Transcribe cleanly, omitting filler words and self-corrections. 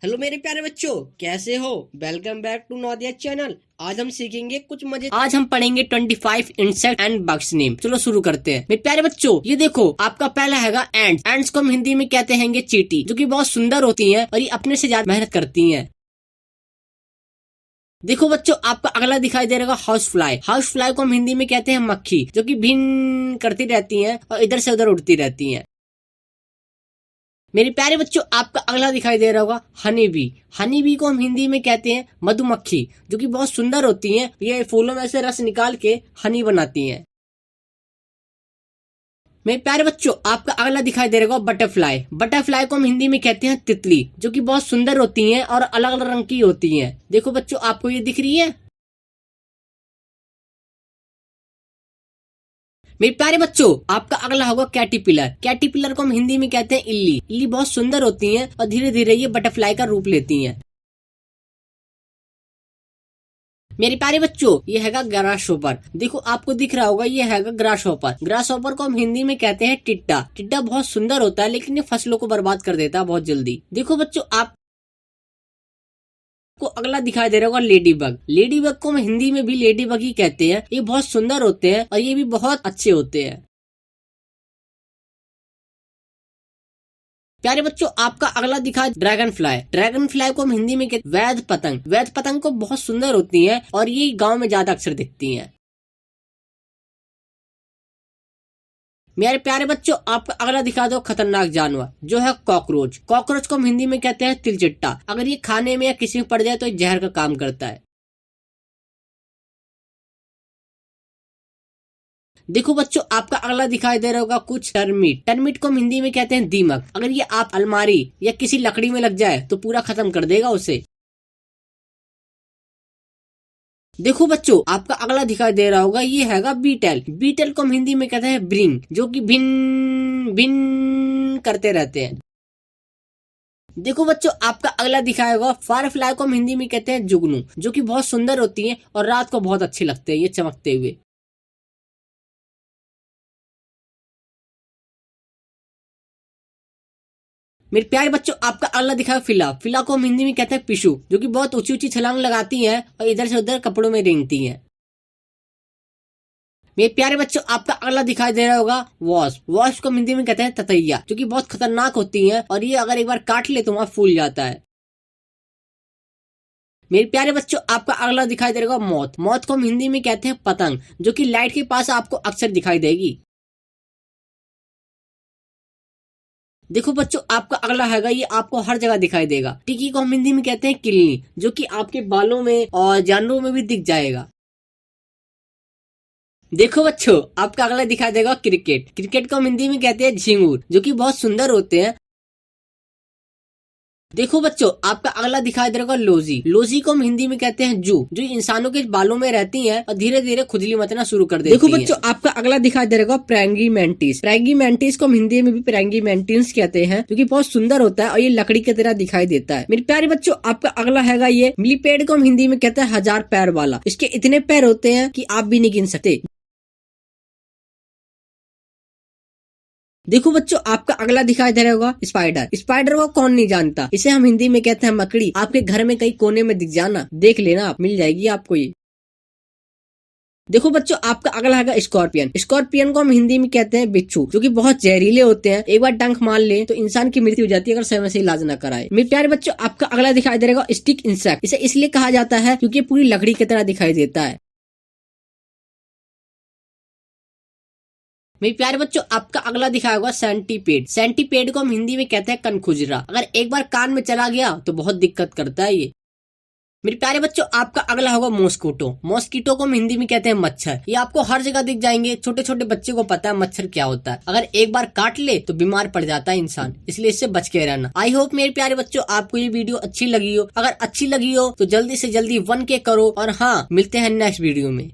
Hello मेरे प्यारे बच्चों, कैसे हो? Welcome back to Navodaya channel. आज हम सीखेंगे कुछ मजे। आज हम पढ़ेंगे 25 इंसेक्ट एंड बग्स नेम। चलो शुरू करते हैं। मेरे प्यारे बच्चों, ये देखो, आपका पहला हैगा एंड्स। एंड्स को हम हिंदी में कहते हैं चींटी, जो कि बहुत सुंदर होती हैं और ये अपने से ज्यादा मेहनत करती हैं। देखो बच्चों, आपका अगला दिखाई दे रहा है हाउस फ्लाई। हाउस फ्लाई को हम हिंदी में कहते हैं मक्खी, जो कि भिन करती रहती हैं और इधर से उधर उड़ती रहती हैं। मेरे प्यारे बच्चों, आपका अगला दिखाई दे रहा होगा हनी बी। हनी बी को हम हिंदी में कहते हैं मधुमक्खी, जो कि बहुत सुंदर होती हैं। ये फूलों में से रस निकाल के हनी बनाती हैं। मेरे प्यारे बच्चों, आपका अगला दिखाई दे रहा होगा बटरफ्लाई। बटरफ्लाई को हम हिंदी में कहते हैं तितली, जो कि बहुत सुंदर होती हैं और अलग अलग रंग की होती हैं। देखो बच्चों, आपको ये दिख रही है? मेरे प्यारे बच्चों, आपका अगला होगा कैटरपिलर। कैटरपिलर को हम हिंदी में कहते हैं इल्ली। इल्ली बहुत सुंदर होती हैं और धीरे धीरे ये बटरफ्लाई का रूप लेती हैं। मेरे प्यारे बच्चों, ये हैगा ग्रास हॉपर। देखो, आपको दिख रहा होगा, ये हैगा ग्रास हॉपर। ग्रास हॉपर को हम हिंदी में कहते हैं टिड्डा। टिड्डा बहुत सुंदर होता है, लेकिन ये फसलों को बर्बाद कर देता है बहुत जल्दी। देखो बच्चों, आपको अगला दिखाई दे रहा होगा लेडी बग। लेडी बग को हम हिंदी में भी लेडी बग ही कहते हैं। ये बहुत सुंदर होते हैं और ये भी बहुत अच्छे होते हैं। प्यारे बच्चों, आपका अगला दिखा ड्रैगन फ्लाई। ड्रैगन फ्लाई को हम हिंदी में कहते वैद पतंग। वैद पतंग को बहुत सुंदर होती हैं और ये गांव में ज्यादा अक्सर दिखती हैं। मेरे प्यारे बच्चों, आपका अगला दिखा दो खतरनाक जानवर, जो है कॉकरोच। कॉकरोच को हम हिंदी में कहते हैं तिलचिट्टा। अगर ये खाने में या किसी में पड़ जाए तो ये जहर का काम करता है। देखो बच्चों, आपका अगला दिखाई दे रहा होगा कुछ टर्मिट। टर्मिट को हम हिंदी में कहते हैं दीमक। अगर ये आप अलमारी या किसी लकड़ी में लग जाए तो पूरा खत्म कर देगा उसे। देखो बच्चों, आपका अगला दिखाई दे रहा होगा, ये हैगा बीटल। बीटल को हम हिंदी में कहते हैं ब्रिंग, जो कि भिन भिन करते रहते हैं। देखो बच्चों, आपका अगला दिखाया होगा फायरफ्लाई को हम हिंदी में कहते हैं जुगनू, जो कि बहुत सुंदर होती हैं और रात को बहुत अच्छे लगते हैं ये चमकते हुए। मेरे प्यारे बच्चों, आपका अगला दिखा फिला। फिला को हम हिंदी में कहते हैं पिशु, जो कि बहुत ऊंची ऊंची छलांग लगाती हैं और इधर से उधर कपड़ों में रेंगती हैं। मेरे प्यारे बच्चों, आपका अगला दिखाई दे रहा होगा वॉस्प। वॉस्प को हम हिंदी में कहते हैं ततैया, जो कि बहुत खतरनाक होती हैं और ये अगर एक बार काट ले तो वहां फूल जाता है। मेरे प्यारे बच्चों, आपका अगला दिखाई दे रहा होगा मौत। मौत को हम हिंदी में कहते हैं पतंग, जो कि लाइट के पास आपको अक्सर दिखाई देगी। देखो बच्चों, आपका अगला हैगा, ये आपको हर जगह दिखाई देगा। टिकी को हम हिंदी में कहते हैं किलनी, जो कि आपके बालों में और जानवरों में भी दिख जाएगा। देखो बच्चों, आपका अगला दिखाई देगा क्रिकेट। क्रिकेट को हम हिंदी में कहते हैं झिंगुर, जो कि बहुत सुंदर होते हैं। देखो बच्चों, आपका अगला दिखाई दे रहा होगा लोजी। लोजी को हम हिंदी में कहते हैं जू, जो इंसानों के बालों में रहती हैं और धीरे धीरे खुजली मचना शुरू कर देती हैं। देखो बच्चों, आपका अगला दिखाई दे रहा होगा प्रैंगी मैंटिस। प्रैंगी मैंटिस को हम हिंदी में भी प्रैंगी मैंटिस कहते हैं, जो कि बहुत सुंदर होता है और ये लकड़ी की तरह दिखाई देता है। मेरे प्यारे बच्चों, आपका अगला हैगा ये मिलीपेड को हम हिंदी में कहते हैं हजार पैर वाला। इसके इतने पैर होते हैं कि आप भी नहीं गिन सकते। देखो बच्चों, आपका अगला दिखाई दे रहा होगा स्पाइडर। स्पाइडर को कौन नहीं जानता, इसे हम हिंदी में कहते हैं मकड़ी। आपके घर में कहीं कोने में दिख जाना, देख लेना, आप मिल जाएगी आपको ये। देखो बच्चों, आपका अगला हैगा स्कॉर्पियन। स्कॉर्पियन को हम हिंदी में कहते हैं बिच्छू, जो कि बहुत जहरीले होते हैं। एक बार डंक मार ले तो इंसान की मृत्यु हो जाती है अगर समय से इलाज न कराए। मेरे प्यारे बच्चों, आपका अगला दिखाई दे रहा स्टिक इंसेक्ट। इसे इसलिए कहा जाता है क्योंकि पूरी लकड़ी की तरह दिखाई देता है। मेरे प्यारे बच्चों, आपका अगला दिखाया होगा सेंटीपेड। सेंटीपेड को हम हिंदी में कहते हैं कनखुजरा। अगर एक बार कान में चला गया तो बहुत दिक्कत करता है ये। मेरे प्यारे बच्चों, आपका अगला होगा मॉस्किटो। मॉस्किटो को हम हिंदी में कहते हैं मच्छर। ये आपको हर जगह दिख जाएंगे। छोटे छोटे बच्चे को पता है मच्छर क्या होता है। अगर एक बार काट ले तो बीमार पड़ जाता है इंसान, इसलिए इससे बच के रहना। आई होप मेरे प्यारे बच्चों, आपको ये वीडियो अच्छी लगी हो। अगर अच्छी लगी हो तो जल्दी से जल्दी 1K करो। और हाँ, मिलते हैं नेक्स्ट वीडियो में।